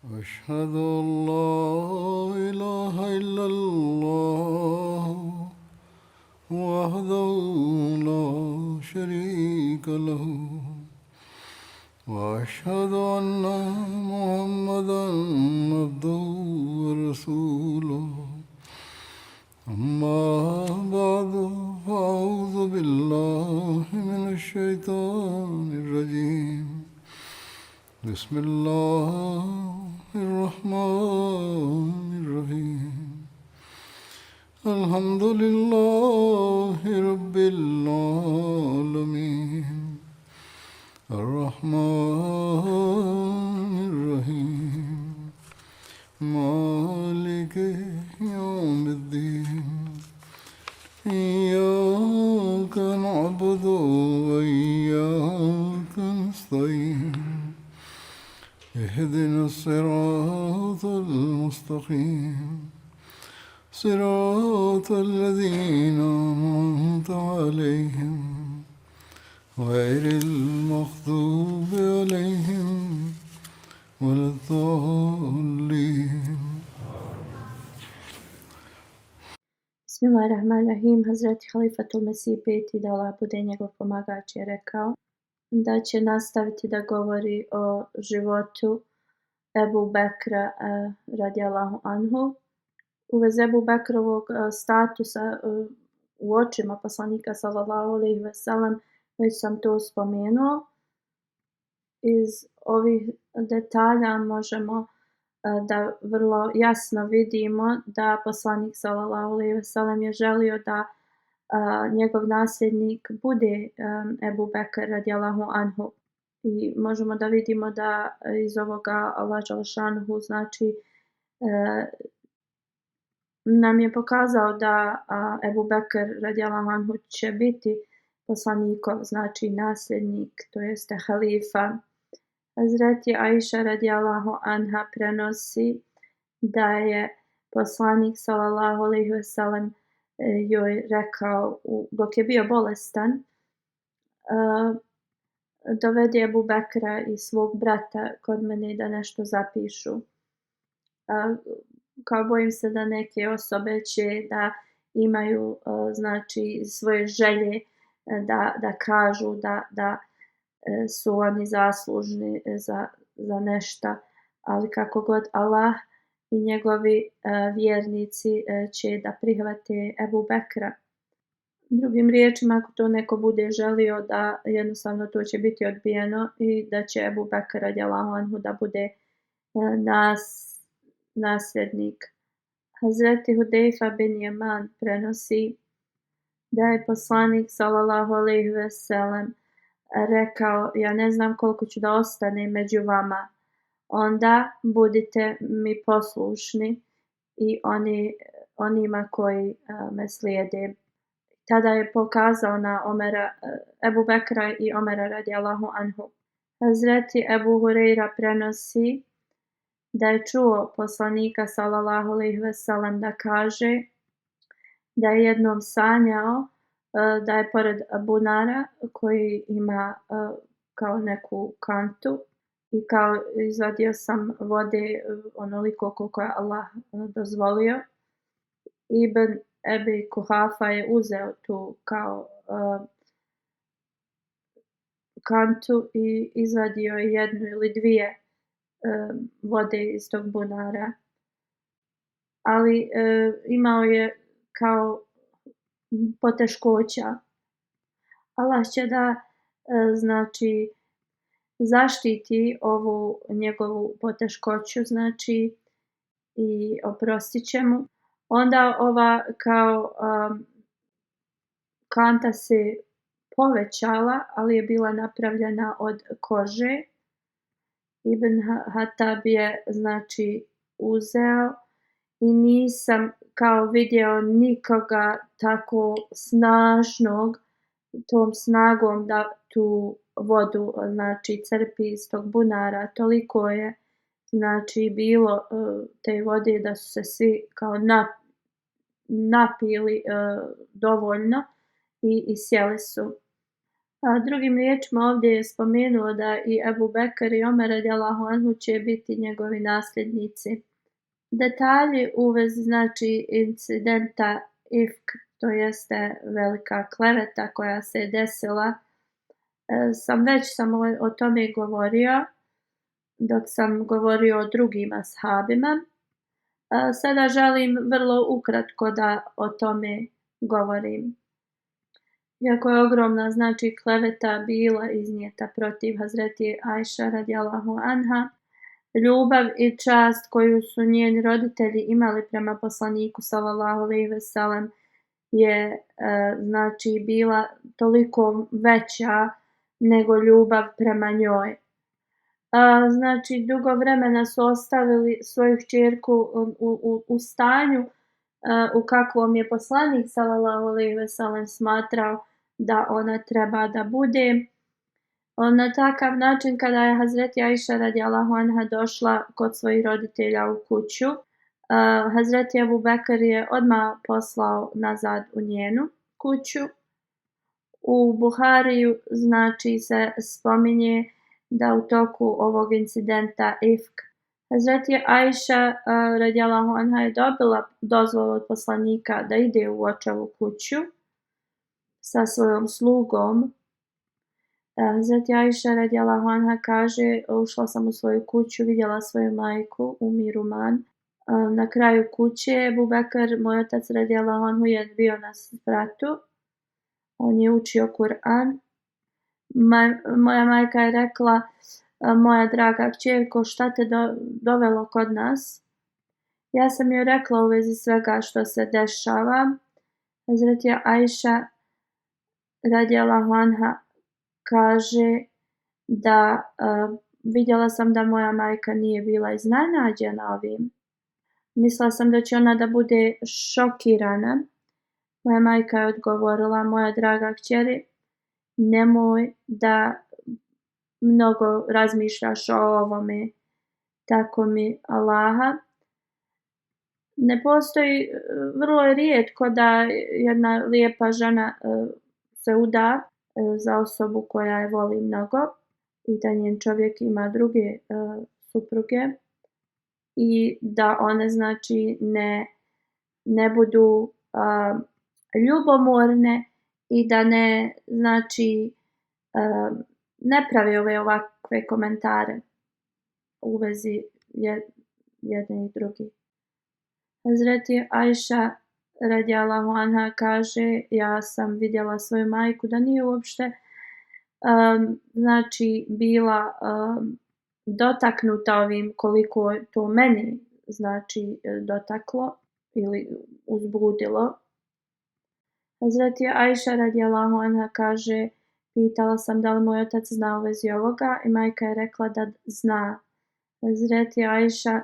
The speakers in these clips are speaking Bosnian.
أشهد أن لا إله إلا الله وحده لا شريك له وأشهد أن محمدا عبده ورسوله أما بعد فأعوذ بالله من الشيطان الرجيم بسم الله الرحمن الرحيم الحمد لله رب العالمين الرحمن الرحيم مالك يوم الدين إياك نعبد وإياك نستعين اهدنا الصراط المستقيم صراط الذين أنعمت عليهم غير المغضوب عليهم ولا الضالين. Bismillahirrahmanirrahim. Hazreti Halifatul Mesih peti, da Allah bude njegov pomagač, je rekao da će nastaviti da govori o životu Ebu Bekra radijallahu anhu. U vezi Ebu Bekrovog statusa u očima poslanika sallallahu alejhi ve sellem, već sam to spomenuo. Iz ovih detalja možemo da vrlo jasno vidimo da poslanik sallallahu alejhi ve sellem je želio da njegov nasljednik bude Ebu Bekr radijallahu anhu. I možemo da vidimo da iz ovoga Allah dželešanuhu znači nam je pokazao da Ebu Bekr radijallahu anhu će biti poslanikov znači nasljednik, to jeste halifa. Hazreti Aisha radijallahu anha prenosi da je poslanik sallallahu alejhi ve sellem joj rekao dok je bio bolestan, dovedi Ebu Bekra i svog brata kod mene da nešto zapišu. Kao bojim se da neke osobe će da imaju znači svoje želje da kažu da su oni zaslužni za nešto, ali kako god Allah i njegovi vjernici će da prihvate Ebu Bekra. Drugim riječima, ako to neko bude želio, da jednostavno to će biti odbijeno i da će Ebu Bekr radijallahu anhu da bude nasljednik. Hazreti Hudejfa bin Jeman prenosi da je poslanik sallallahu alejhi ve sellem rekao: ja ne znam koliko ću da ostanem među vama, onda budite mi poslušni i onima koji me slijede. Tada je pokazao na Ebu Bekra i Omera radijallahu anhu. Hazreti Ebu Hureyra prenosi da je čuo poslanika sallallahu alejhi ve sellem da kaže da je jednom sanjao da je pored bunara koji ima kao neku kantu i kao izvadio sam vode onoliko koliko je Allah dozvolio. Ibn Ebi Kuhafa je uzeo tu kao kantu i izvadio jednu ili dvije vode iz tog bunara, ali imao je kao poteškoća. Allah će da znači zaštiti ovu njegovu poteškoću, znači i oprostit će mu. Onda ova kao kanta se povećala, ali je bila napravljena od kože. Ibn Hatab je znači uzeo i nisam kao vidio nikoga tako snažnog, tom snagom da tu vodu znači crpi iz tog bunara. Toliko je znači bilo te vode da su se svi kao napili dovoljno i sjeli su. Drugim riječima ovdje je spomenuo da i Ebu Bekr i Omer radijallahu anhu će biti njegovi nasljednici. Detalji u vezi znači incidenta Ifk, to jeste velika kleveta koja se desila, već sam o tome govorio dok sam govorio o drugim ashabima. Sada želim vrlo ukratko da o tome govorim. Iako je ogromna znači kleveta bila iznijeta protiv Hazreti Ajša radijallahu anha, ljubav i čast koju su njeni roditelji imali prema poslaniku sallallahu alejhi ve sellem je znači bila toliko veća nego ljubav prema njoj. Znači dugo vremena su ostavili svoju kćerku u stanju u kakvom je poslanik sallallahu alejhi ve sellem smatrao da ona treba da bude. Na takav način kada je Hazreti Ajša radijallahu anha došla kod svojih roditelja u kuću, Hazreti Ebu Bekr je odmah poslao nazad u njenu kuću. U Buhariju znači se spominje da u toku ovog incidenta Ifk Hazreti Ajša radijallahu anha je dobila dozvolu od poslanika da ide u očevu kuću sa svojom slugom. Hazreti Ajša radijallahu anha kaže, ušla sam u svoju kuću, vidjela svoju majku Umiruman. Na kraju kuće Ebu Bekr, moj otac radijallahu anhu, je bio na spratu. On je učio Kur'an. Moja majka je rekla, moja draga kćerko, šta te dovelo kod nas? Ja sam joj rekla u vezi svega što se dešava. Hazreti Ajša radijallahu anha kaže da vidjela sam da moja majka nije bila iznenađena ovim. Mislila sam da će ona da bude šokirana. Moja majka je odgovorila, moja draga kćeri, nemoj da mnogo razmišljaš o ovome, tako mi Allaha. Ne postoji, vrlo je rijetko da jedna lijepa žena se uda za osobu koja je voli mnogo i da njen čovjek ima druge supruge i da one znači ne budu ljubomorne i da ne znači ne prave ovakve komentare u vezi jedne i drugi. Hazreti Ajša radijallahu anha kaže, ja sam vidjela svoju majku da nije uopšte znači bila dotaknuta ovim koliko je to meni znači dotaklo ili uzbudilo. Hazreti Ajša radijallahu anha kaže, pitala sam da li moj otac zna u vezi ovoga i majka je rekla da zna. Hazreti Ajša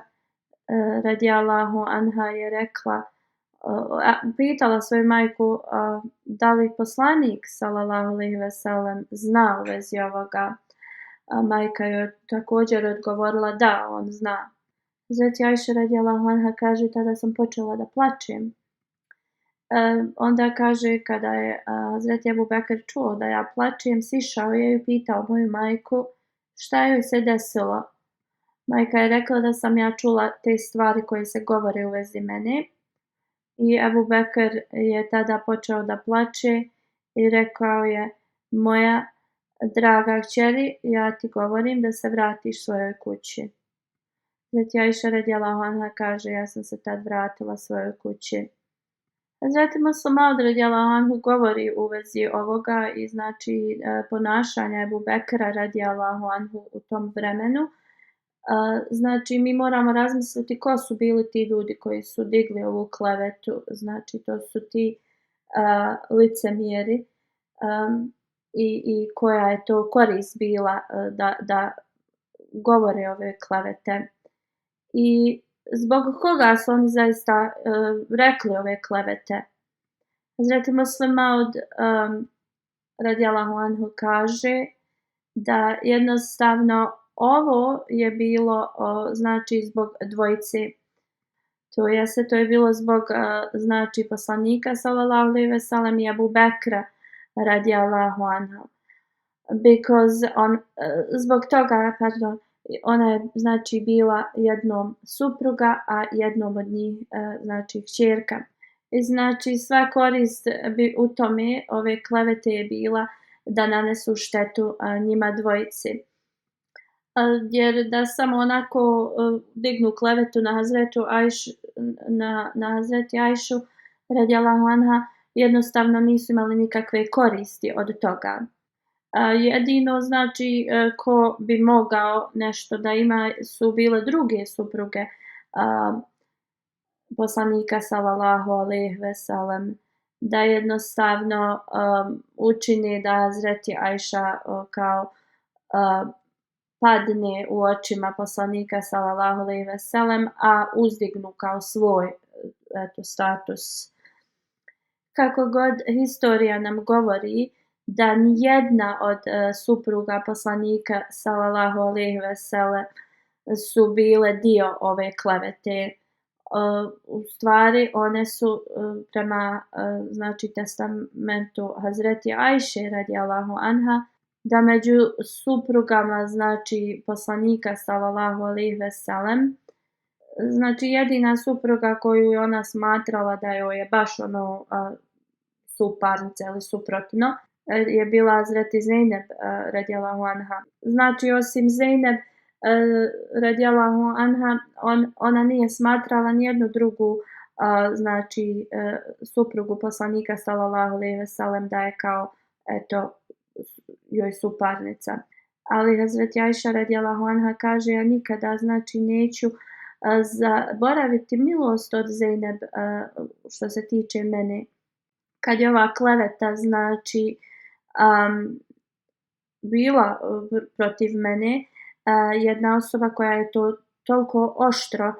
radijallahu anha je rekla, pitala svoju majku da li poslanik sallallahu alejhi ve sellem zna u vezi ovoga. Majka je također odgovorila da, on zna. Hazreti Ajša radijallahu anha kaže, tada sam počela da plačem. Onda kaže, kada je Hazreti Ebu Bekr čuo da ja plačem, sišao je i pitao moju majku šta joj se desilo. Majka je rekla da sam ja čula te stvari koje se govore u vezi mene. I Ebu Bekr je tada počeo da plače i rekao je, moja draga kćeri, ja ti govorim da se vratiš svojoj kući. Hazreti Ajša radijallahu anha kaže, ja sam se tad vratila svojoj kući. Hazreti Muslih Maud radijallahu anhu govori u vezi ovoga i znači ponašanja Ebu Bekra radijallahu anhu u tom vremenu. Znači mi moramo razmisliti ko su bili ti ljudi koji su digli ovu klevetu, znači to su ti licemjeri i koja je to korist bila da govore ove klevete i zbog koga su oni zaista rekli ove klevete. Hazreti Muslih Maud radijallahu anhu kaže da jednostavno ovo je bilo znači zbog dvojice. To je bilo zbog znači poslanika sallallahu alejhi ve sellem i Abu Bekra radijallahu anhu. because zbog toga, pardon, ona je znači bila jednom supruga, a jednom od njih znači kćerka. I znači sva korist bi u tome ove klevete je bila da nanesu štetu njima dvojici. Jer da samo onako dignu klevetu na Hazretu Ajšu, na Hazreti Ajšu radijallahu anha, jednostavno nisu imali nikakve koristi od toga. Jedino znači ko bi mogao nešto da ima su bile druge supruge poslanika sallallahu alejhi ve sellem, da jednostavno učini da Hazreti Ajša kao padne u očima poslanika sallallahu alejhi ve sellem, a uzdignu kao svoj status. Kako god historija nam govori da nijedna od supruga poslanika sallallahu alejhi ve sellem su bile dio ove klevete. U stvari one su prema znači testamentu Hazreti Ajše radijallahu anha, da među suprugama znači poslanika sallallahu alejhi ve sellem, znači jedina supruga koju je ona smatrala da joj je baš ono suparnica ili suprotno je bila Hazreti Zejneb radijallahu anha. Znači osim Zejneb radijallahu anha, ona nije smatrala nijednu drugu znači suprugu poslanika sallallahu alejhi ve sellem da je kao eto joj suparnica. Ali Hazreti Ajša radijallahu anha kaže, ja nikada znači neću zaboraviti milost od Zejneb što se tiče mene. Kad je ova kleveta znači bila protiv mene, jedna osoba koja je to toliko oštro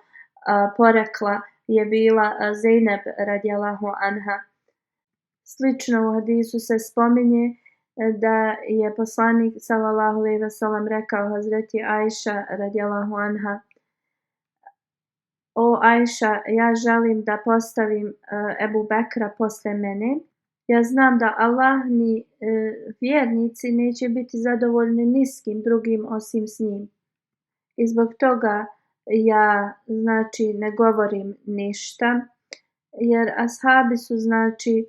porekla je bila Zejneb radijallahu anha. Slično u hadisu se spominje da je poslanik sallallahu alejhi ve sellem rekao Hazreti Ajša radijallahu anha: O Ajša, ja želim da postavim Ebu Bekra posle mene. Ja znam da Allah ni vjernici neće biti zadovoljni ni s kim drugim osim s njim. I zbog toga ja znači ne govorim ništa, jer ashabi su znači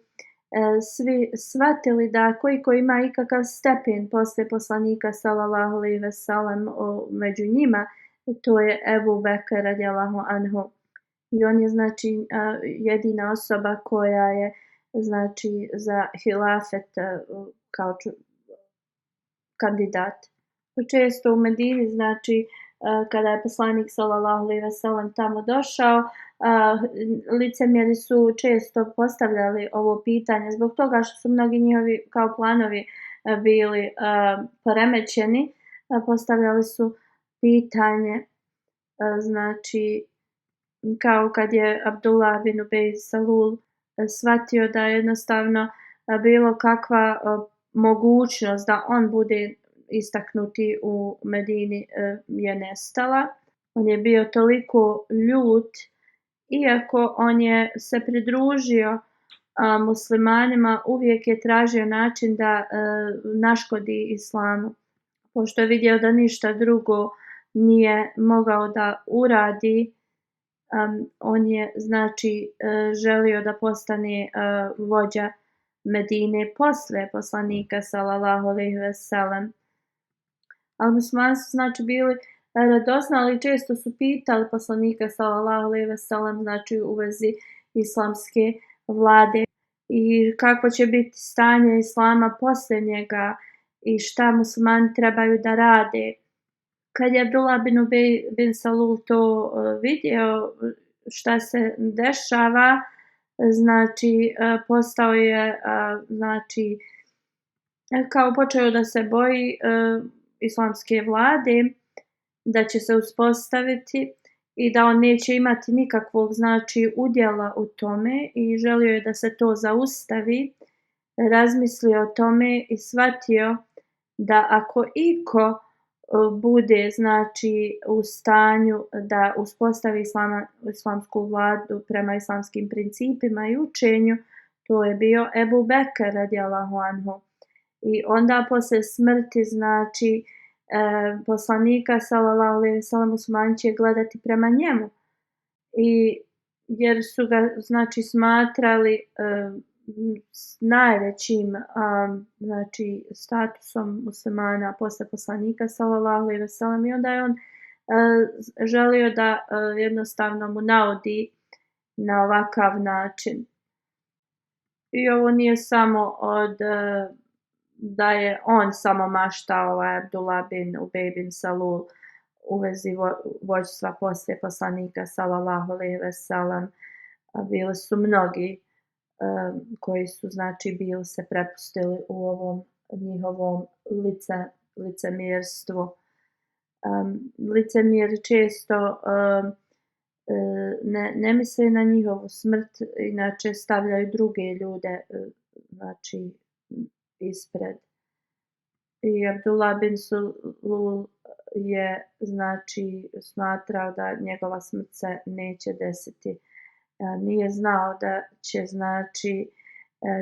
svi shvatili da ko ima ikakav stepen posle poslanika sallallahu alejhi ve sellem među njima, to je Ebu Bekr radijallahu anhu. I on je znači jedina osoba koja je znači za hilafet kao kandidat. Često u Medini znači kada je poslanik sallallahu alejhi ve sellem tamo došao, licemjeri su često postavljali ovo pitanje zbog toga što su mnogi njihovi kao planovi bili poremećeni. Postavljali su pitanje znači kao kad je Abdullah bin Ubej Salul shvatio da jednostavno bilo kakva mogućnost da on bude istaknuti u Medini je nestala. On je bio toliko ljut, iako on je se pridružio muslimanima, uvijek je tražio način da naškodi islamu. Pošto je vidio da ništa drugo nije mogao da uradi, on je znači želio da postane vođa Medine posle poslanika sallallahu alejhi ve sellem. Ali muslimani su znači bili radoznali, često su pitali poslanika sallallahu alejhi ve sellem znači u vezi islamske vlade i kako će biti stanje islama poslije njega i šta muslimani trebaju da rade. Kad je Abdullah bin Ubej bin Salul to vidio šta se dešava, znači postao je znači kao počeo da se boji islamske vlade, da će se uspostaviti i da on neće imati nikakvog znači udjela u tome i želio je da se to zaustavi. Razmislio o tome i shvatio da ako iko bude znači u stanju da uspostavi islamsku vladu prema islamskim principima i učenju, to je bio Ebu Bekr radijallahu anhu. I onda poslije smrti, znači, poslanika sallallahu alejhi ve sellem muslimani će gledati prema njemu. I jer su ga, znači, smatrali najvećim, znači, statusom muslimana posle poslanika sallallahu alejhi ve sellem, i onda je on želio da jednostavno mu naudi na ovakav način. I ovo nije samo od da je on samo maštao, Abdullah bin Ubej bin Salul, u vezi vođstva poslije poslanika sallallahu alejhi ve sellem. Bili su mnogi koji su, znači, bili se prepustili u ovom njihovom licemjerstvu. Licemjeri često ne misle na njihovu smrt, inače stavljaju druge ljude, znači, ispred. I Abdullah bin Salul je, znači, smatrao da njegova smrt se neće desiti. Nije znao da će, znači,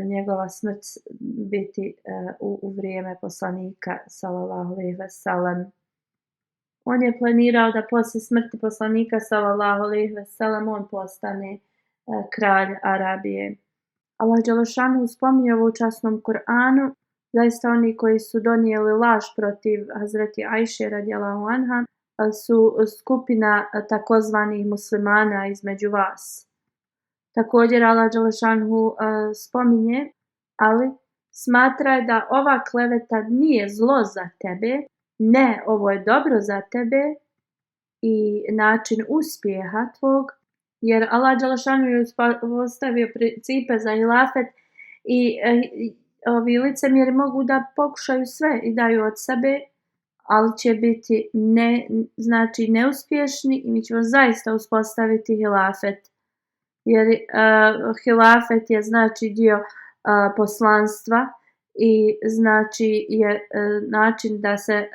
njegova smrt biti u vrijeme poslanika sallallahu alejhi ve sellem. On je planirao da poslije smrti poslanika sallallahu alejhi ve sellem on postane kralj Arabije. Allah dželešanu spominje ovo u časnom Kur'anu. Zaista oni koji su donijeli laž protiv Hazreti Ajše radijallahu anha su skupina takozvanih muslimana između vas. Također Allah dželešanu spominje, ali smatraj da ova kleveta nije zlo za tebe, ne, ovo je dobro za tebe i način uspjeha tvog, jer Allah dželešanu je postavio principe za hilafet i ovi licemjeri mogu da pokušaju sve i daju od sebe, ali će biti znači neuspješni i mi ćemo zaista uspostaviti hilafet. Jer hilafet je, znači, dio poslanstva i, znači, je način da se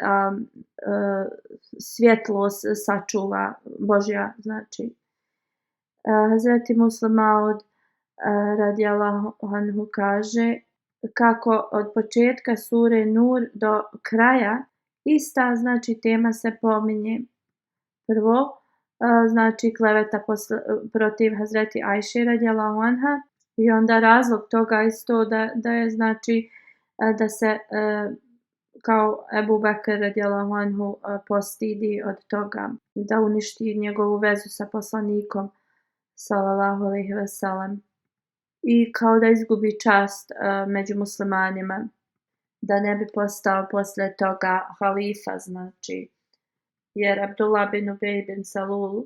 svjetlost sačuva Božja, znači. Hazreti Muslim Maud radijallahu anhu kaže kako od početka sure Nur do kraja ista, znači, tema se pominje. Prvo, znači, kleveta protiv Hazreti Ajše radijallahu anha, i onda razlog toga isto da je, znači, da se kao Ebu Bekr radijallahu anhu postidi od toga, da uništi njegovu vezu sa poslanikom sallallahu alejhi ve sellem i kao da izgubi čast među muslimanima, da ne bi postao poslije toga halifa, znači, jer Abdullah bin Ubej bin Salul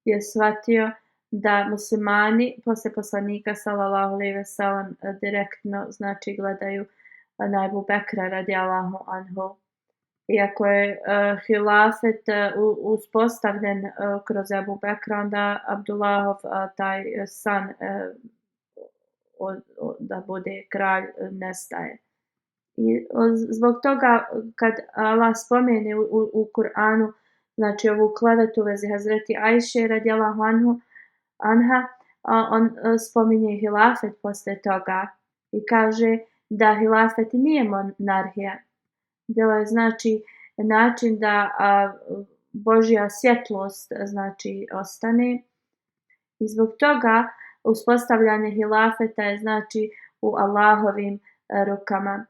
je shvatio da muslimani poslije poslanika sallallahu alejhi ve sellem direktno, znači, gledaju na Ebu Bekra radijallahu anhu. Iako je hilafet uspostavljen kroz Ebu Bekra, onda Abdullahov taj san da bude kralj nestaje. I zbog toga kad Allah spomene u Kur'anu, znači, ovu klevetu u vezi Hazreti Ajše radijallahu anha, on spominje hilafet poslije toga i kaže da hilafet nije monarhija. Bilo je, znači, način da Božja svjetlost, znači, ostane. I zbog toga uspostavljanje hilafeta je, znači, u Allahovim rukama.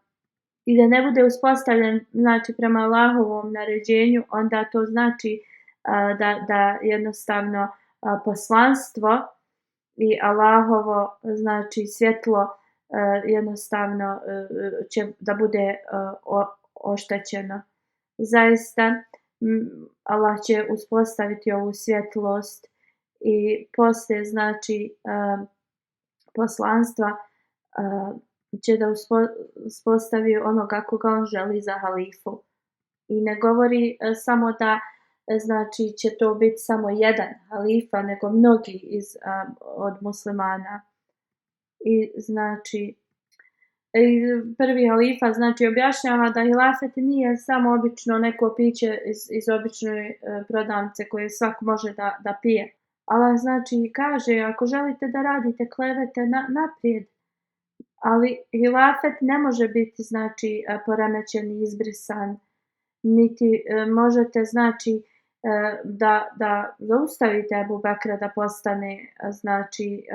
I da ne bude uspostavljen, znači, prema Allahovom naređenju, onda to znači da jednostavno poslanstvo i Allahovo, znači, svjetlo jednostavno će da bude oštećeno. Zaista Allah će uspostaviti ovu svjetlost i poslije, znači, poslanstva će da uspostavi onoga koga on želi za halifu. I ne govori samo da, znači, će to biti samo jedan halifa, nego mnogi od muslimana. I, znači, prvi halifa, znači, objašnjava da hilafet nije samo obično neko piće iz obične prodavnice koje svak može da pije. Allah, znači, kaže, ako želite da radite klevete, naprijed. Ali hilafet ne može biti znači poremećen i izbrisan, niti možete znači da zaustavite Ebu Bekra da postane znači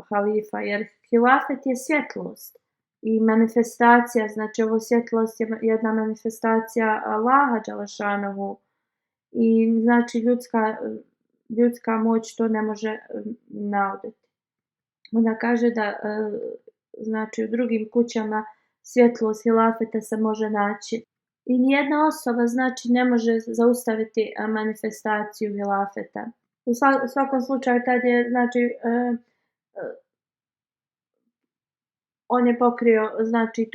halifa, jer hilafet je svjetlost i manifestacija, znači ovo svjetlost je jedna manifestacija Allaha dželešanohu i znači ljudska moć to ne može nauditi. Onda kaže da znači u drugim kućama svjetlost hilafeta se može naći. I nijedna osoba znači ne može zaustaviti manifestaciju hilafeta. U svakom slučaju tad je znači on je pokrio znači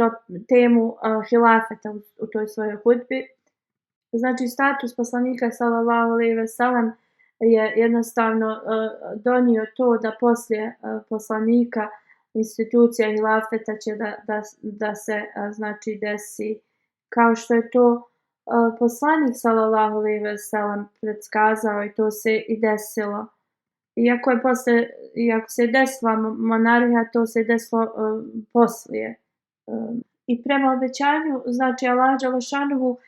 temu hilafeta u toj svojoj hudbi. Znači status poslanika sallallahu alejhi ve sellem je jednostavno donio to da poslije poslanika institucija hilafeta će da se znači desi kao što je to poslanik sallallahu alejhi ve sellem predskazao i to se i desilo. Iako se desila monarhija, to se desilo poslije. I prema obećanju, znači Allah dželešanuhu,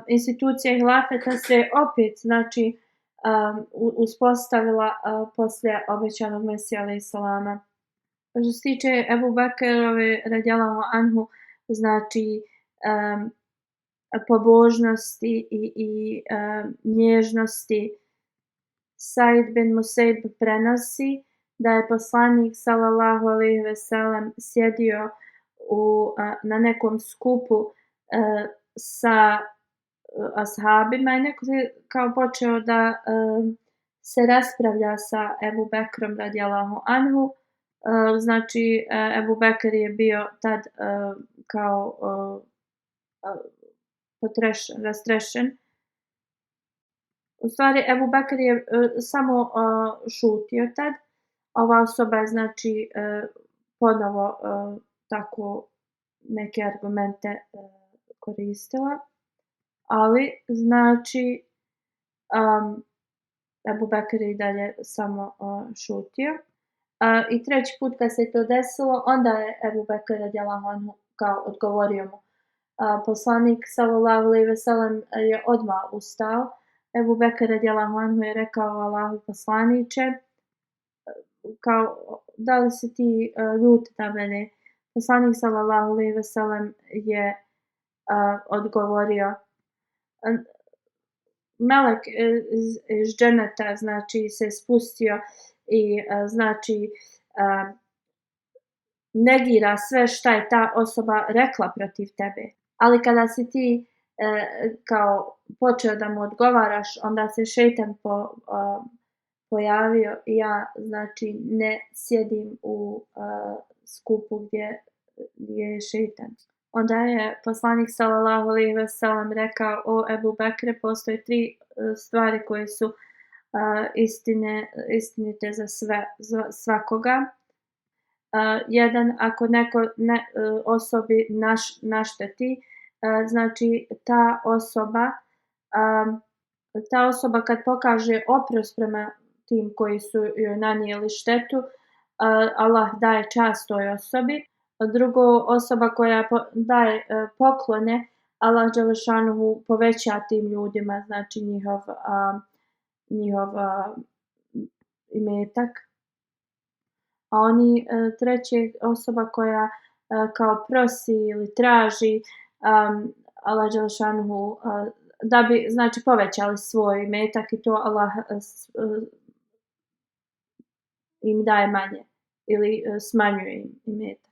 institucija hilafeta se opet znači uspostavila poslije obećanog Mesija alejhi selama. Što se tiče Ebu Bekrove radijallahu anhu, znači pobožnosti i nježnosti, Said bin Musaib prenosi da je poslanik sallallahu alejhi ve sellem sjedio na nekom skupu sa ashabima i neko je kao počeo da se raspravlja sa Ebu Bekrom radijallahu anhu. Znači Ebu Bekr je bio tad kao rastrešen. U stvari Ebu Bekr je samo šutio tad. Ova osoba je znači ponovo tako neke argumente koristila. Ali znači Ebu Bekr je i dalje samo šutio. I treći put kad se to desilo, onda je Ebu Bekr radijallahu anhu kao odgovorio mu. Poslanik sallallahu alejhi ve sellem je odmah ustao. Ebu Bekr radijallahu anhu je rekao Allahu poslaniče, kao da li si ti ljut na mene? Poslanik sallallahu alejhi ve sellem je odgovorio, melek iz dženeta znači se spustio i znači negira sve šta je ta osoba rekla protiv tebe. Ali kada si ti kao počeo da mu odgovaraš, onda se šejtan pojavio i ja znači ne sjedim u skupu gdje je šejtan. Onda je poslanik sallallahu alejhi ve sellem rekao: o Ebu Bekre, postoje 3 stvari koje su istinite za svakoga. Jedan, ako neko osobi našteti, znači ta osoba kad pokaže oprost prema tim koji su joj nanijeli štetu, Allah daje čast toj osobi. Drugo, osoba koja daje poklone, Allah dželešanuhu poveća tim ljudima, znači njihov imetak. A treća osoba koja kao prosi ili traži Allah dželešanuhu da bi znači povećali svoj imetak i to Allah im daje manje ili smanjuje im imetak.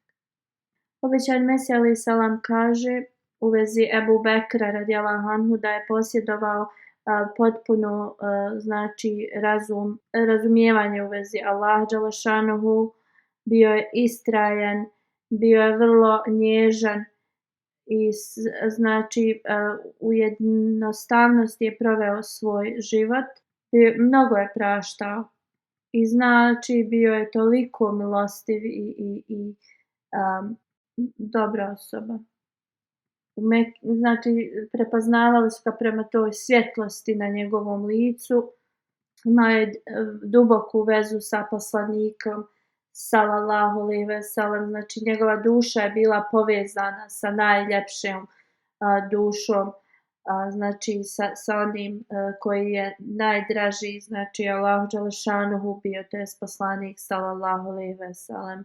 Obećani Mesija alejhi selam kaže u vezi Ebu Bekra radijallahu anhu da je posjedovao potpuno znači razumijevanje u vezi Allaha dželešanuhu, bio je istrajan, bio je vrlo nježan i znači u jednostavnosti je proveo svoj život. Mnogo je praštao i znači bio je toliko milostiv i dobra osoba. Znači prepoznavali su ga prema toj svjetlosti na njegovom licu. Imao je duboku vezu sa poslanikom sallallahu alejhi ve sellem, znači njegova duša je bila povezana sa najljepšom dušom, znači sa onim koji je najdraži, znači Allahu dželešanuhu bio, to jest poslanik sallallahu alejhi ve sellem.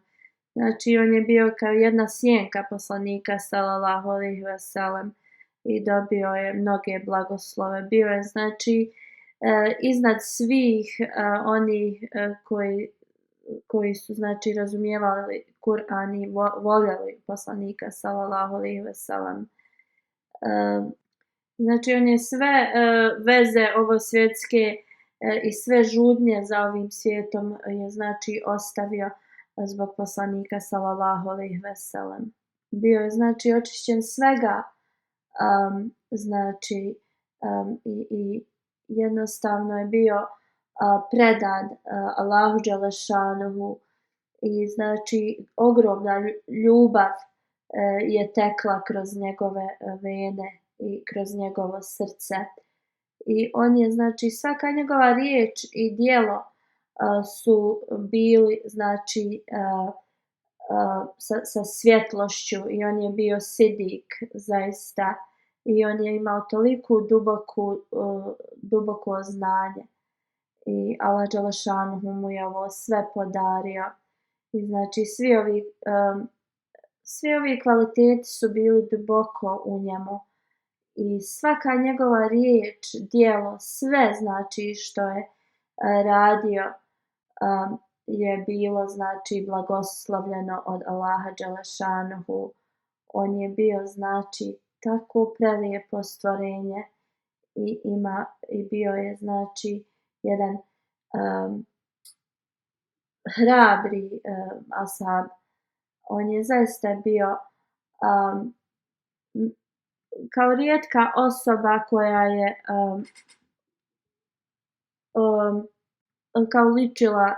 Znači on je bio kao jedna sjenka poslanika sallallahu alejhi ve sellem i dobio je mnoge blagoslove. Bio je znači iznad svih onih koji su znači razumijevali Kur'an i voljeli poslanika sallallahu alejhi ve sellem. Znači on je sve veze ovo svjetske i sve žudnje za ovim svijetom je znači ostavio zbog poslanika sallallahu alejhi ve sellem. Bio je znači očišćen svega, znači i jednostavno je bio predan Allahu dželešanuhu i znači ogromna ljubav je tekla kroz njegove vene i kroz njegovo srce. I on je znači svaka njegova riječ i djelo su bili znači sa svjetlošću i on je bio sidik zaista i on je imao toliku duboko znanje i Allah dželešanuhu mu je ovo sve podario i znači svi ovi kvaliteti su bili duboko u njemu i svaka njegova riječ, djelo, sve znači što je radio je bilo znači blagoslovljeno od Allaha dželešanuhu. On je bio znači tako prelijepo stvorenje i bio je znači jedan hrabri ashab. On je zaista bio kao rijetka osoba koja je kao ličila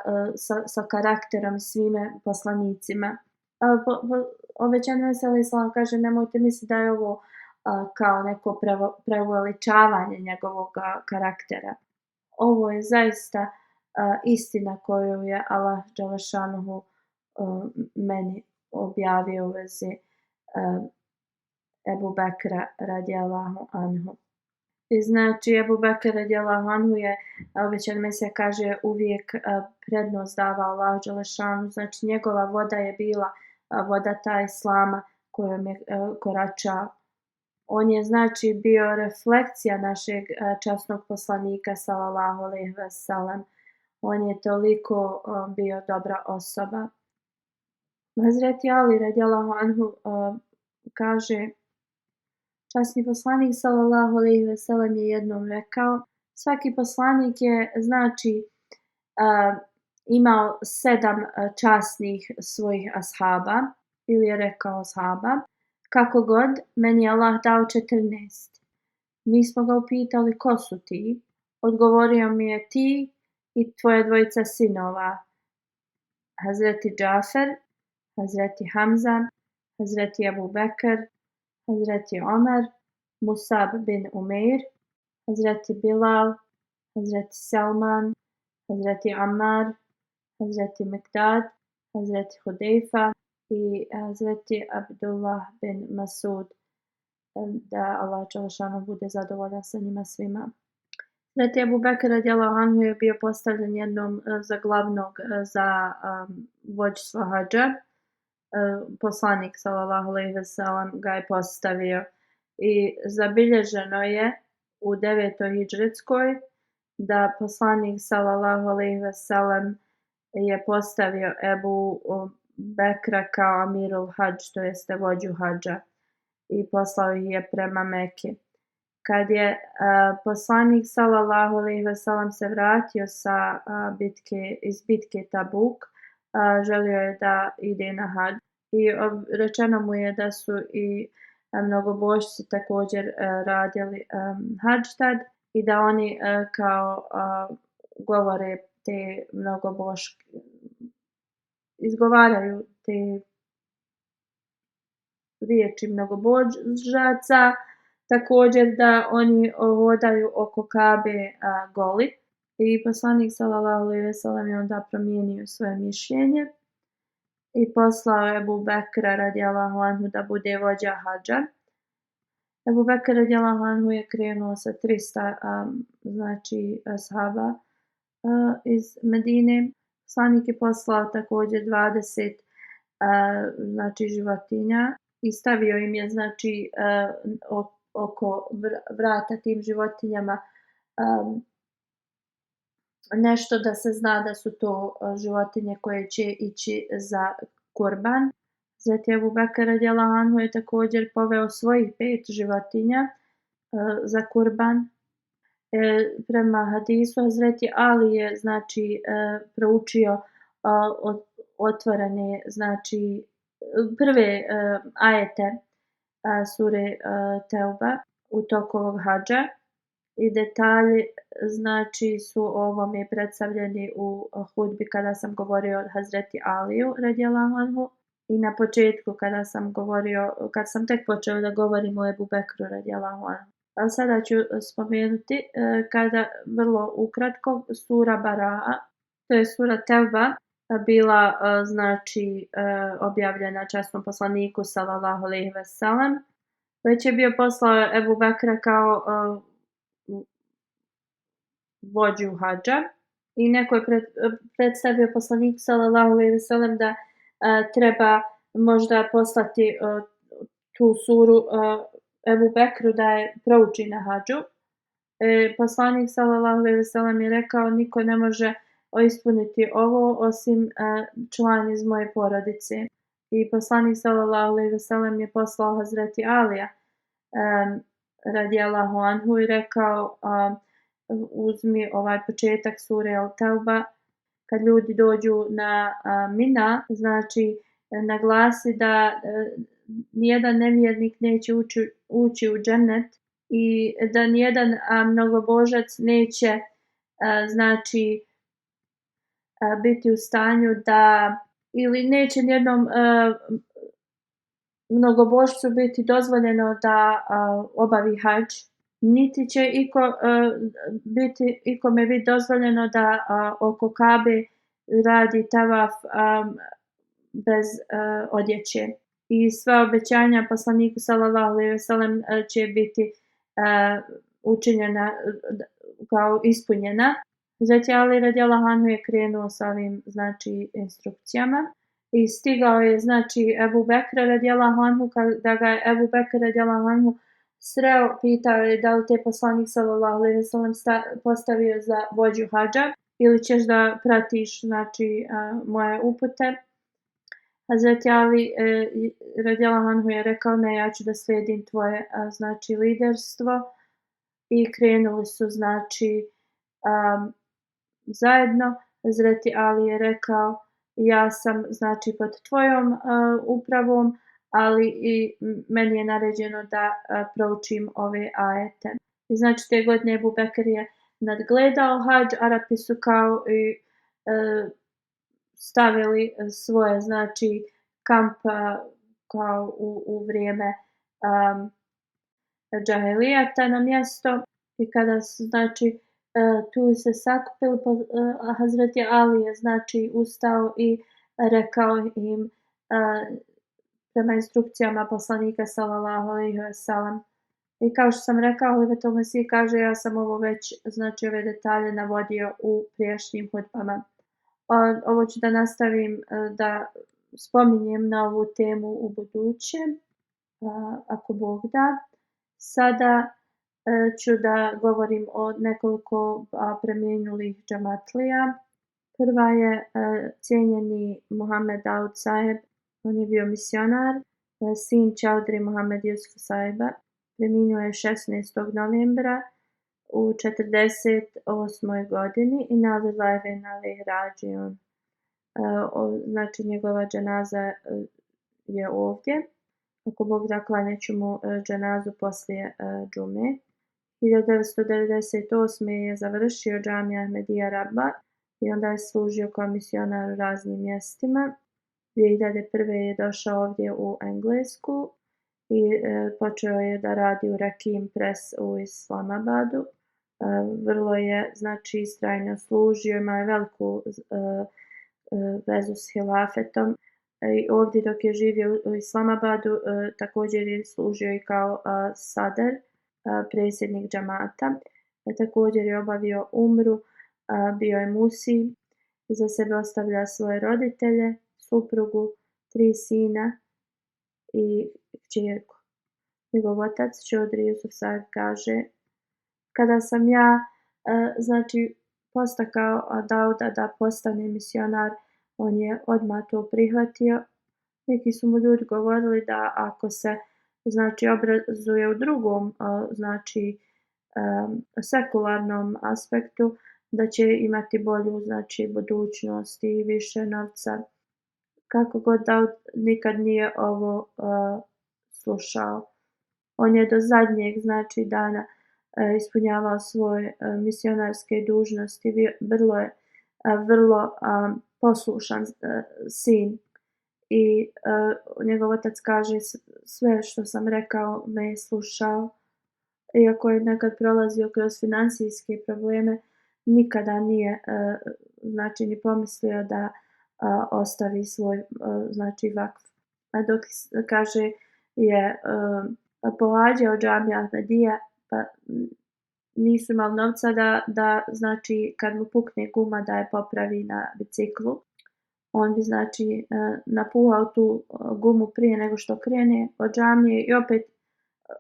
sa karakterom svime poslanicima. Obećani Mesih alejhi selam kaže nemojte misliti da je ovo kao neko preuveličavanje njegovog karaktera. Ovo je zaista istina koju je Allah dželešanuhu meni objavio u vezi Ebu Bekra radijallahu anhu. I znači Ebu Bekr radijallahu anhu je, obećani Mesija kaže, uvijek prednost davao Allahu dželešanu, znači njegova voda je bila voda ta islama kojom je koračao. On je znači bio reflekcija našeg časnog poslanika sallallahu alejhi ve sellem. On je toliko bio dobra osoba. Hazreti Ali radijallahu anhu kaže, časni poslanik sallallahu alejhi ve sellem je jednom rekao, svaki poslanik je znači imao 7 časnih svojih ashaba, ili je rekao ashaba, kako god, meni je Allah dao 14. Mi smo ga upitali ko su ti, odgovorio mi je ti i tvoje dvojica sinova, Hazreti Džafer, Hazreti Hamza, Hazreti Ebu Bekr, Hazreti Omer, Musab bin Umeir, Hazreti Bilal, Hazreti Salman, Hazreti Ammar, Hazreti Miqdad, Hazreti Hudejfa i Hazreti Abdullah bin Masud, da Allah dželešanu bude zadovoljan sa njima svima. Hazreti Ebu Bekr radijallahu anhu je bio postavljen jednom za glavnog za vođstvo hadža. Poslanik sallallahu alejhi ve sellem ga je postavio i zabilježeno je u 9. hidžretskoj da poslanik sallallahu alejhi ve sellem je postavio Ebu Bekra kao amirul hadž, to jeste vođu hadža, i poslao ih je prema Meki. Kad je poslanik sallallahu alejhi ve sellem se vratio sa iz bitke Tabuk, želio je da ide na hadž i rečeno mu je da su i mnogobošci također radili hadž tad i da oni kao govore te mnogoboške, izgovaraju te riječi mnogobožaca, također da oni hodaju oko Kabe goli. I poslanik sallallahu alejhi ve sellem je onda promijenio svoje mišljenje i poslao je Ebu Bekra radijallahu anhu da bude vođa hadža. Ebu Bekr radijallahu anhu je krenuo sa 300 znači ashaba iz Medine. Poslanik je poslao također 20 znači životinja i stavio im je znači oko vrata tim životinjama nešto da se zna da su to životinje koje će ići za kurban. Zatim Ebu Bekr radijallahu anhu je također poveo svojih 5 životinja za kurban. Prema hadisu Hazreti Ali je znači proučio otvorene znači prve ajete sure Teuba u toku ovog hadža i detalji znači su ovome predstavljeni u hudbi kada sam govorio o Hazreti Aliju radijallahu anhu i na početku kada sam tek počeo da govorim o Ebu Bekru radijallahu anhu. A sada ću spomenuti kada vrlo ukratko sura Baraa, to je sura Teuba, bila znači objavljena časnom poslaniku sallallahu alejhi ve sellem. Već je bio poslao Ebu Bekra kao vođu hadža i neko je predstavio poslaniku sallallahu alejhi ve sellem da treba možda poslati tu suru Ebu Bekru da je prouči na hadžu. Poslanik sallallahu alejhi ve sellem je rekao niko ne može ispuniti ovo osim član iz moje porodice. I poslanik sallallahu alejhi ve sellem je poslao Hazreti Alija radijallahu anhu i rekao uzmi ovaj početak sure Al-Tauba kad ljudi dođu na Mina, znači naglasi da nijedan nevjernik neće ući u džennet i da nijedan mnogobožac neće znači biti u stanju da ili neće nijednom mnogobožcu biti dozvoljeno da obavi hadž, niti će ikome biti dozvoljeno da oko Kabe radi tavaf bez odjeće. I sva obećanja poslaniku sallallahu alejhi ve sellem će biti učinjena kao ispunjena. Hazreti Ali radijallahu anhu je krenuo sa ovim znači instrukcijama i stigao je znači Ebu Bekra radijallahu anhu, kada ga je Ebu Bekr radijallahu anhu sreo, pitao je da li te poslanik sallallahu alejhi ve sellem postavio za vođu hadža ili ćeš da pratiš znači moje upute. Hazreti Ali radijallahu anhu je rekao ne, ja ću da slijedim tvoje znači liderstvo i krenuli su znači zajedno. Hazreti Ali je rekao ja sam znači pod tvojom upravom, ali i meni je naređeno da proučim ove ajete. I znači te godine Ebu Bekr je nadgledao hadž, Arapi su kao i stavili svoje znači kamp kao u vrijeme džahelijata na mjesto i kada su znači tu se sakupili, Hazreti Ali je znači ustao i rekao im prema instrukcijama poslanika sallallahu alejhi ve sellem. I kao što sam rekao, Halifatul Mesih kaže ja sam ovo već znači ove detalje navodio u prijašnjim hudbama. Ovo ću da nastavim da spominjem na ovu temu u buduće, ako Bog da. Sada ću da govorim o nekoliko preminulih džematlija. Prva je cijenjeni Muhammed Daud Saheb, on je bio misionar, sin Čaudri Muhammed Yusuf Saheba. Preminuo je 16. novembra u 48. godini i nalillahi ve inna ilaihi rađiun. Znači njegova dženaza je ovdje. Ako Bog da, klanjat ću mu dženazu poslije džume. 1998. je završio džamija Ahmedija Rabat i onda je služio kao misionar u raznim mjestima. 2001. je došao ovdje u Englesku i počeo je da radi u Rakim Press u Islamabadu. Vrlo je znači istrajno služio, ima je veliku vezu s hilafetom ovdje dok je živio u Islamabadu također je služio i kao sadr, predsjednik džamata. Također je obavio umru, bio je musi, iza sebe ostavlja svoje roditelje, suprugu, 3 sina i kćerku. Njegov otac Čodri Jusuf Saib kaže: kada sam ja znači postakao Dauda da postane misionar, on je odmah to prihvatio. Neki su mu ljudi govorili da ako se znači obrazuje u drugom znači sekularnom aspektu, da će imati bolju znači budućnost i više novca. Kako god Daud nikad nije ovo slušao. On je do zadnjeg znači dana ispunjavao svoje misionarske dužnosti. Vrlo je poslušan sin. I njegov otac kaže: sve što sam rekao me je slušao. Iako je nekad prolazio kroz financijske probleme, nikada nije znači ni pomislio da ostavi svoj znači vakf. A dok kaže je pohađao džamiju Ahmedija, pa nisu imali novca da znači kad mu pukne guma da je popravi na biciklu. On bi znači napuhao tu gumu prije nego što krene od džamije i opet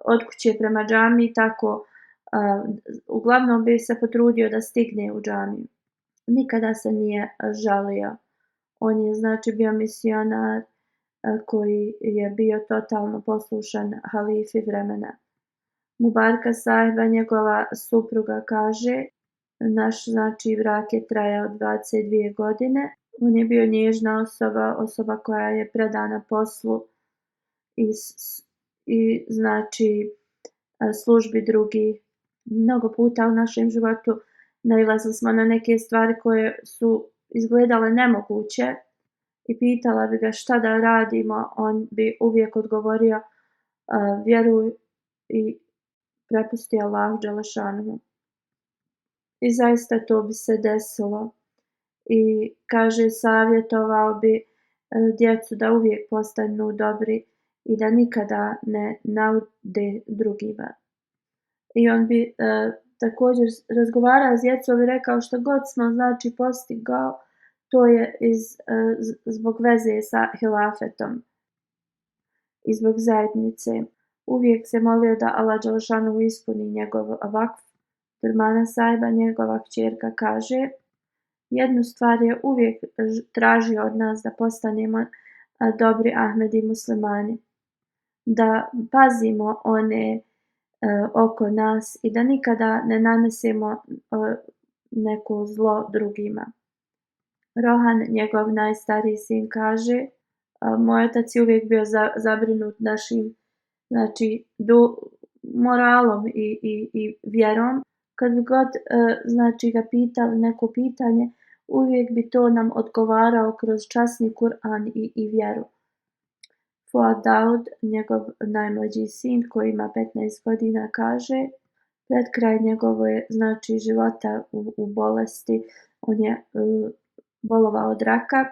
od kuće prema džamiji, tako uglavnom bi se potrudio da stigne u džamiju. Nikada se nije žalio. On je znači bio misionar koji je bio totalno poslušan halifi vremena. Mubarka Sahiba, njegova supruga, kaže: naš znači brak je trajao 22 godine. On je bio nježna osoba koja je predana poslu i znači službi drugih. Mnogo puta u našem životu nailazili smo na neke stvari koje su izgledale nemoguće i pitala bi ga šta da radimo. On bi uvijek odgovorio: vjeruj i prepusti Allahu dželešanuhu. I zaista to bi se desilo. I kaže, savjetovao bi djecu da uvijek postanu dobri i da nikada ne naude drugima. I on bi također razgovarao s djecom i rekao: što god smo znači postigao, to je zbog veze sa hilafetom i zbog zajednice. Uvijek se molio da Allah dželešanuhu ispuni njegov vakf. Durmana Sahiba, njegova kćerka, kaže: jednu stvar je uvijek tražio od nas, da postanemo dobri Ahmedi muslimani, da pazimo one oko nas i da nikada ne nanesemo neko zlo drugima. Rohan, njegov najstariji sin, kaže: moj otac je uvijek bio zabrinut našim znači moralom i vjerom. Kad bi god znači ga pitali neko pitanje, uvijek bi to nam odgovarao kroz časni Kur'an i vjeru. Fuad Daud, njegov najmlađi sin koji ima 15 godina, kaže: pred kraj njegove znači života u bolesti, on je bolovao od raka.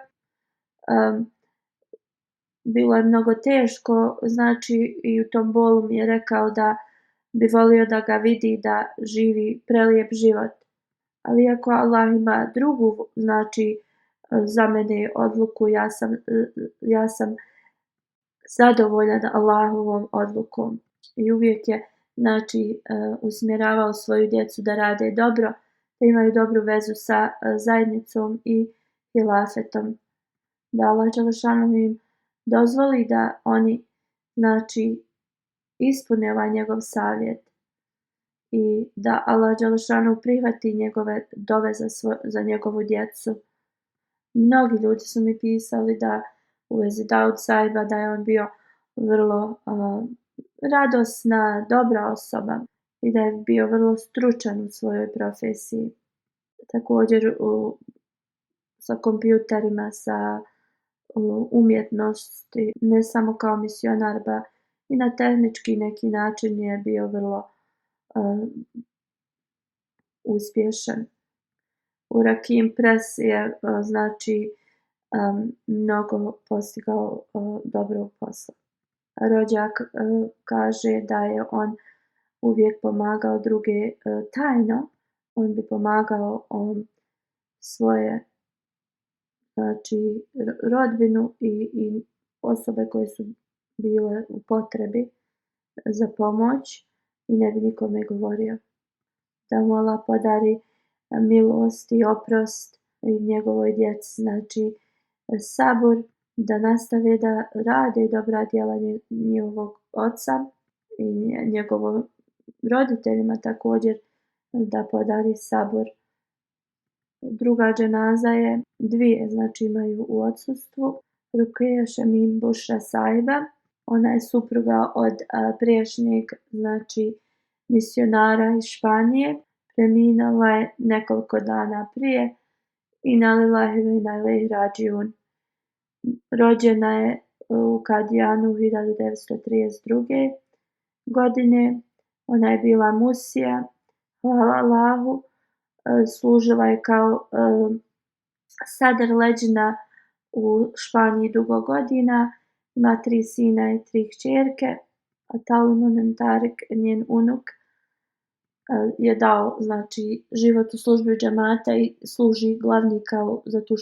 Bilo je mnogo teško, znači i u tom bolu mi je rekao da bi volio da ga vidi da živi prelijep život. Ali ako Allah ima drugu znači za mene odluku, ja sam zadovoljan Allahovom odlukom. I uvijek je znači usmjeravao svoju djecu da rade dobro, da imaju dobru vezu sa zajednicom i hilafetom. Da Allah dželešanuhu im dozvoli da oni znači ispune ovaj njegov savjet i da Allah dželešanuhu prihvati njegove dove za njegovu djecu. Mnogi ljudi su mi pisali da u vezi Daud Sahiba da je on bio vrlo radosna, dobra osoba i da je bio vrlo stručan u svojoj profesiji. Također sa kompjuterima, sa umjetnosti, ne samo kao misionar, ba i na tehnički neki način je bio vrlo uspješan. U Rakim Press je znači mnogo postigao dobrog posla. Rođak kaže da je on uvijek pomagao druge tajno, on bi pomagao svoje znači rodbinu i osobe koje su bile u potrebi za pomoć i ne bi nikome govorio. Da mu Allah podari milost i oprost i njegovoj djeci, znači sabur, da nastave da rade dobra djela njihovog oca i njegovim roditeljima također da podari sabur. Druga dženaza je dvije, znači imaju u odsustvu. Rukeja Šemim Bušra Sahiba, ona je supruga od prijašnjeg, znači misionara iz Španije. Preminula je nekoliko dana prije. Inna lillahi wa inna ilaihi rađiun. Rođena je u Kadijanu 1932. godine. Ona je bila musija, hvala Allahu, služila je kao sadr leđina u Španiji dugo godina, ima 3 sina i 3 kćerke, a Talumun Tarik, njen unuk, je dao znači život u službi džemata i služi glavni kao za tu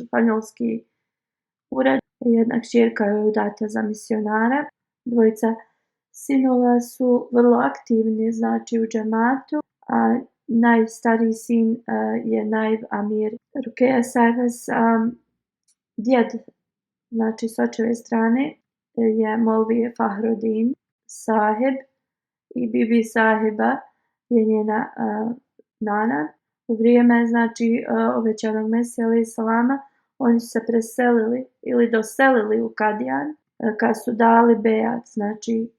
španjolski ured. Jedna kćerka je udata za misionara. Dvojica sinova su vrlo aktivni znači u džematu, a najstariji sin je Naib Amir. Rukeja Sajbas, djed, znači s očeve strane, je Molvi Fahrodin Sahib i Bibi Sahiba je njena nana. U vrijeme znači obećanog Mesija alejhi salama oni su se preselili ili doselili u Kadijan kad su dali bejat, znači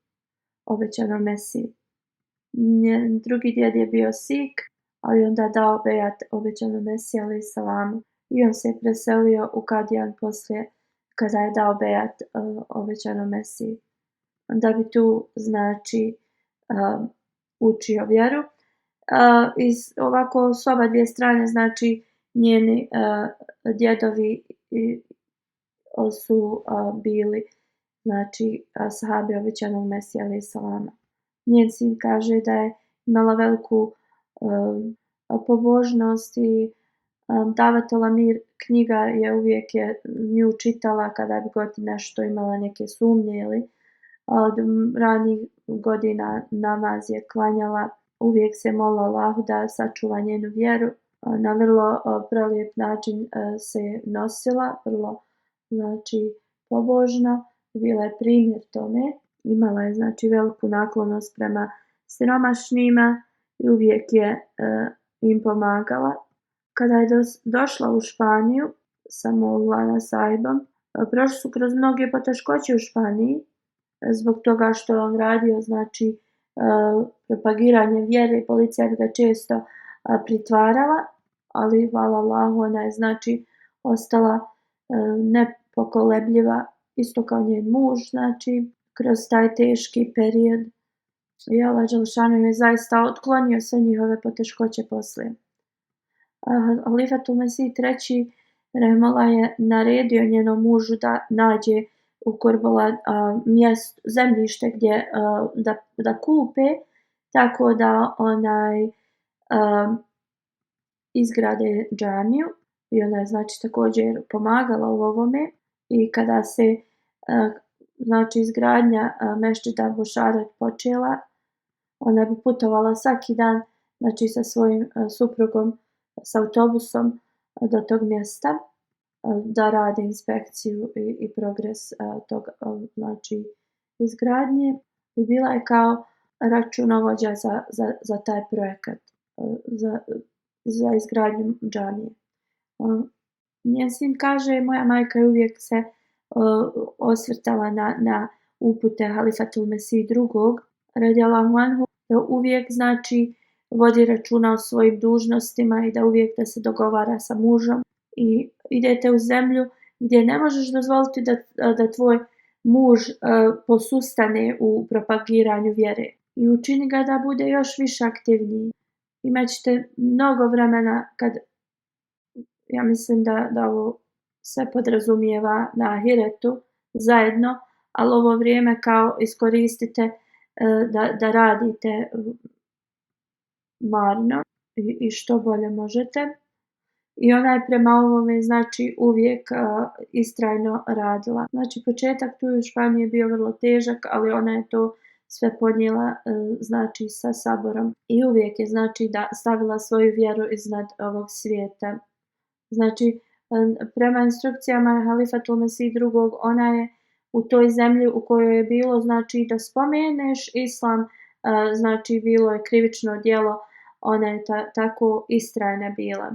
obećanom Mesiji. Njen drugi djed je bio Sik, ali onda dao bejat obećanom Mesiji alejhi salamu i on se preselio u Kadijan poslije kada je dao bejat obećanom Mesiji. Da bi tu znači učio vjeru. Iz ovako s oba dvije strane znači njeni djedovi su bili znači ashabi obećanog Mesija alejhi salama. Njen sin kaže da je imala veliku pobožnost i Davetul Amir knjiga je uvijek nju čitala kada bi god nešto imala neke sumnje ili od ranih godina namaz je klanjala, uvijek se molila Allahu da sačuva njenu vjeru. Na vrlo prelijep način se nosila, vrlo znači pobožno, bila je primjer tome. Imala je znači veliku naklonost prema siromašnima i uvijek je im pomagala. Kada je došla u Španiju sa Maulana Sahibom, prošli su kroz mnoge poteškoće u Španiji zbog toga što je on radio znači propagiranje vjere, policija bi ga često pritvarala, ali hvala Allahu ona je znači ostala nepokolebljiva, isto kao njen muž, znači kroz taj teški period. I Allah dželešanu je zaista otklonio sve njihove poteškoće poslije. Halifatul Mesih III rahimehullah je naredio njenom mužu da nađe u Kurbala zemljište gdje da kupe, tako da izgrade džamiju i ona je znači također pomagala u ovome. I kada se znači izgradnja mešćida Bušaret počela, ona bi putovala svaki dan znači sa svojim suprugom s autobusom do tog mjesta da rade inspekciju i progres tog znači izgradnje i bila je kao računovođa za taj projekat za izgradnju džamije. Njen sin kaže, moja majka je uvijek se osvrtala na upute Halifatul Mesih II radijallahu anhu, da uvijek znači vodi računa o svojim dužnostima i da uvijek da se dogovara sa mužom i idete u zemlju gdje ne možeš dozvoliti da tvoj muž posustane u propagiranju vjere i učini ga da bude još više aktivniji. Imaćete mnogo vremena kad, ja mislim da ovo se podrazumijeva na ahiretu zajedno, ali ovo vrijeme kao iskoristite da radite marno i što bolje možete. I ona je prema ovome znači uvijek istrajno radila. Znači početak tu u Španiji je bio vrlo težak, ali ona je to sve podnijela znači sa saborom i uvijek je znači da stavila svoju vjeru iznad ovog svijeta. Znači prema instrukcijama Halifatul Mesih II, ona je u toj zemlji u kojoj je bilo znači da spomeneš islam, znači bilo je krivično djelo, ona je tako istrajna bila.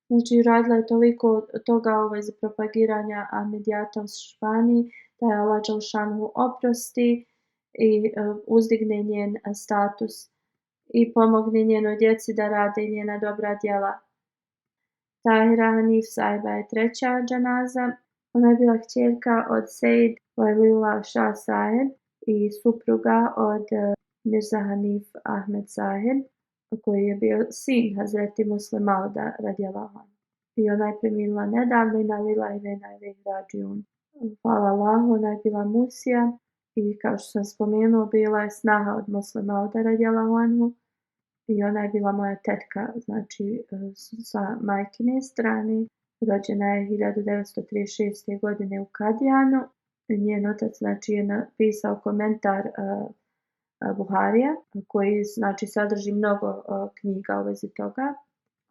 Znači radila je toliko toga u vezi propagiranja Ahmedijata u Španiji da je Allah dželešanu oprosti i uzdigne njen status i pomogne njenoj djeci da rade njena dobra djela. Tahira Hanif Sahiba je treća džanaza. Ona je bila kćerka od Sejd Wailullah Shah Saheb i supruga od Mirza Hanif Ahmed Saheb, koji je bio sin Hazreti Muslim Mauda radijallahu anhu. I ona je preminula nedavno i na lillahi ve inna ilaihi rađiun. Hvala Allahu, ona je bila Musija i kao što sam spomenuo, bila je snaha od Muslim Mauda radijallahu anhu. I ona je bila moja tetka, znači sa majkine strane. Rođena je 1936. godine u Kadijanu. Njen otac znači je napisao komentar Buharija, koji znači sadrži mnogo knjiga u vezi toga.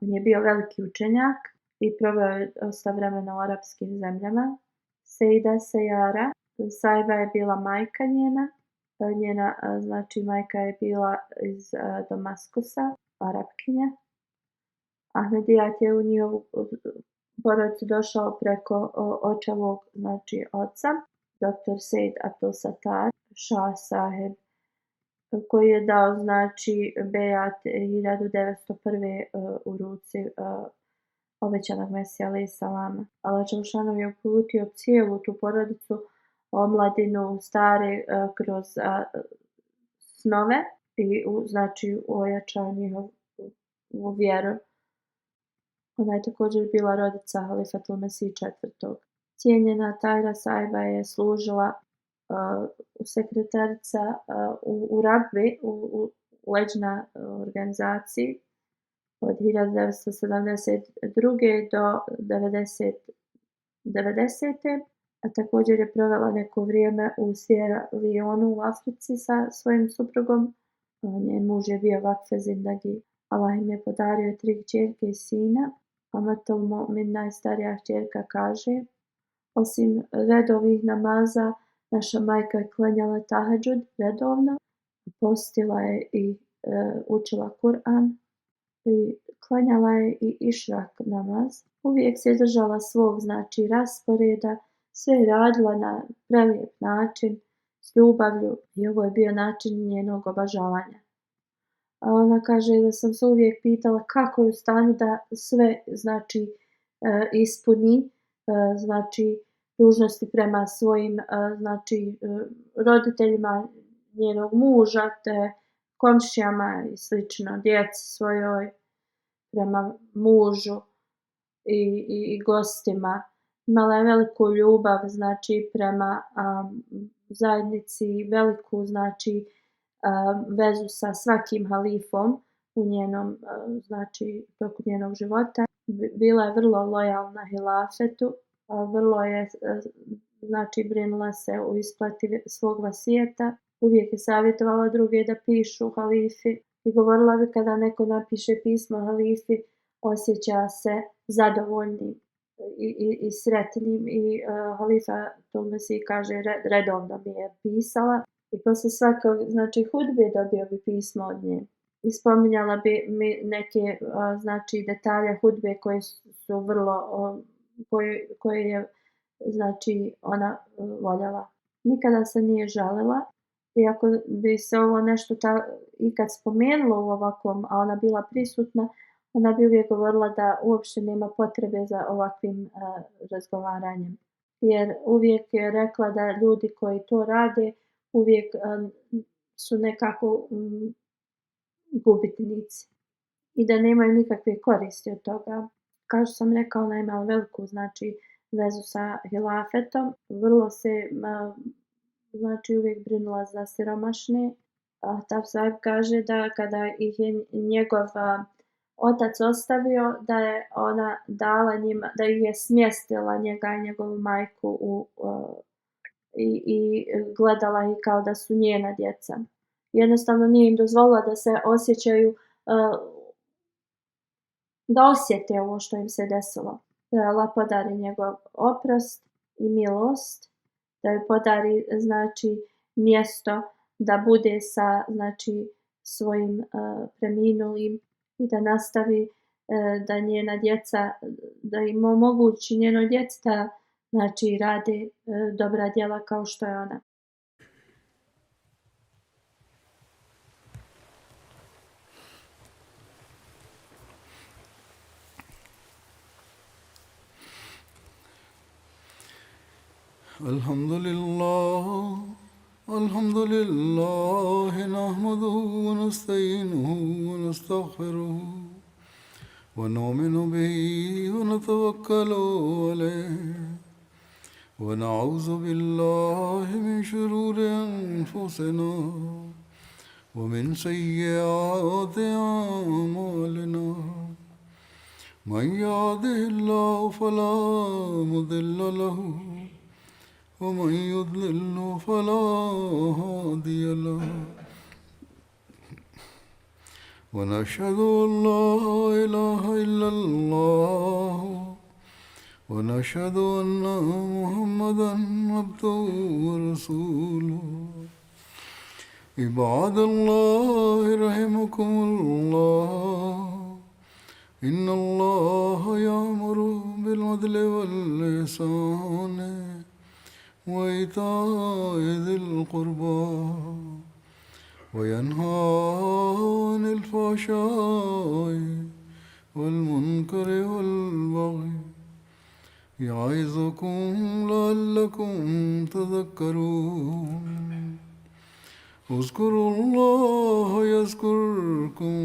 On je bio veliki učenjak i proveo je dosta vremena u arapskim zemljama. Sejda Sejara Sahiba je bila majka njena. Njena znači majka je bila iz Damaskusa, Arapkinja. Ahmedijat je u njihovu porodicu došao preko očevog znači oca, dr. Sejd Abdul Sattar Shah Saheb, koji je dao znači bejat 1901. U ruci obećanog Mesija alejhi salama. Allah dželešanu je uputio cijelu tu porodicu, omladinu, stare kroz snove i znači ojačao njihovu vjeru. Ona je također bila rodica Halifatul Mesih IV. Cijenjena Tahira Sahiba je služila sekretarica u Rabbi, u leđna organizaciji od 1972. do 1990. A također je provela neko vrijeme u Sierra Leoneu u Africi sa svojim suprugom. Njen muž je bio Vakfe Zindagi. Allah im je podario 3 kćerke i sina. Amatul Mu'min, najstarija kćerka, kaže: osim redovnih namaza, naša majka je klanjala tahadžud redovno, postila je i učila Kur'an, i klanjala je i išrak namaz. Uvijek se držala svog znači rasporeda, sve je radila na prelijep način, s ljubavlju, i ovo je bio način njenog obožavanja. A ona kaže da sam se uvijek pitala kako je u stanju da sve znači ispuni, znači dužnosti prema svojim znači roditeljima njenog muža, te komšijama i slično, djeci svojoj, prema mužu i gostima. Imala je veliku ljubav znači prema zajednici, veliku znači vezu sa svakim halifom u njenom znači toku njenog života. Bila je vrlo lojalna hilafetu, vrlo je znači brinula se u isplati svog vasijeta. Uvijek je savjetovala druge da pišu halifi i govorila bi kada neko napiše pismo halifi, osjeća se zadovoljnim i sretnim, i halifa Tulmesi kaže redovno mi je pisala i posle svakog znači hudbe dobio bi pismo od nje. I spominjala bi mi neke znači detalje hudbe koje su vrlo koje je znači ona voljela. Nikada se nije žalila, iako bi se ovo nešto ikad spomenulo u ovakvom, a ona bila prisutna, ona bi uvijek govorila da uopšte nema potrebe za ovakvim razgovaranjem. Jer uvijek je rekla da ljudi koji to rade uvijek su nekako gubitnici i da nemaju nikakve koristi od toga. Kao što sam rekla, ona je imala veliku znači vezu sa hilafetom. Vrlo se znači uvijek brinula za siromašne. Taf Sahib kaže da kada ih je njegov otac ostavio, da je ona dala njima, da ih je smjestila njega i njegovu majku i gledala ih kao da su njena djeca. Jednostavno nije im dozvolila da se osjećaju, da osjete ovo što im se desilo. Da Allah podari njegov oprost i milost, da joj podari znači mjesto da bude sa znači svojim preminulim i da nastavi da njena djeca, da im omogući njenoj djeci da znači rade dobra djela kao što je ona. الحمد لله نحمده ونستعينه ونستغفره ونؤمن به ونتوكل عليه ونعوذ بالله من شرور أنفسنا ومن سيئات أعمالنا من يهده الله فلا مضل له ومن يضلل فلا هادي له ونشهد أن لا إله إلا الله ونشهد أن محمدا عبده ورسوله عباد الله رحمكم الله إن الله يأمر بالعدل والإحسان وإيتاء ذي القربى وينهى عن الفحشاء والمنكر والبغي يعظكم لعلكم تذكرون اذكروا الله يذكركم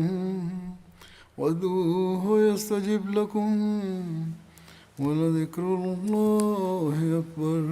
وادعوه يستجب لكم ولذكر الله أكبر